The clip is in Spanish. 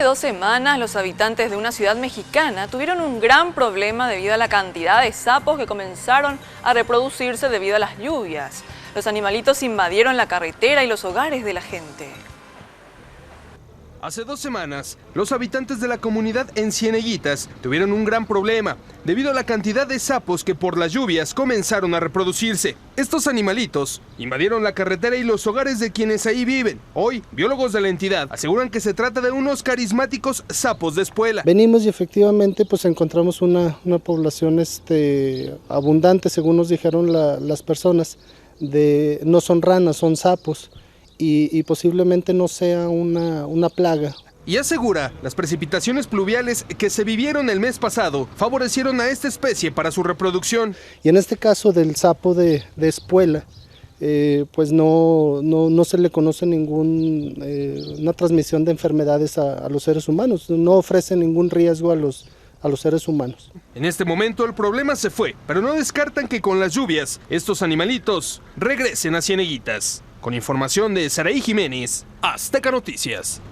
2 semanas, los habitantes de una ciudad mexicana tuvieron un gran problema debido a la cantidad de sapos que comenzaron a reproducirse debido a las lluvias. Los animalitos invadieron la carretera y los hogares de la gente. Hace 2 semanas, los habitantes de la comunidad en Cieneguitas tuvieron un gran problema debido a la cantidad de sapos que por las lluvias comenzaron a reproducirse. Estos animalitos invadieron la carretera y los hogares de quienes ahí viven. Hoy, biólogos de la entidad aseguran que se trata de unos carismáticos sapos de espuela. Venimos y efectivamente pues encontramos una población abundante, según nos dijeron las personas, no son ranas, son sapos. Y posiblemente no sea una plaga. Y asegura, las precipitaciones pluviales que se vivieron el mes pasado favorecieron a esta especie para su reproducción. Y en este caso del sapo de espuela, pues no se le conoce una transmisión de enfermedades a los seres humanos, no ofrece ningún riesgo a los seres humanos. En este momento el problema se fue, pero no descartan que con las lluvias estos animalitos regresen a Cieneguitas. Con información de Saraí Jiménez, Azteca Noticias.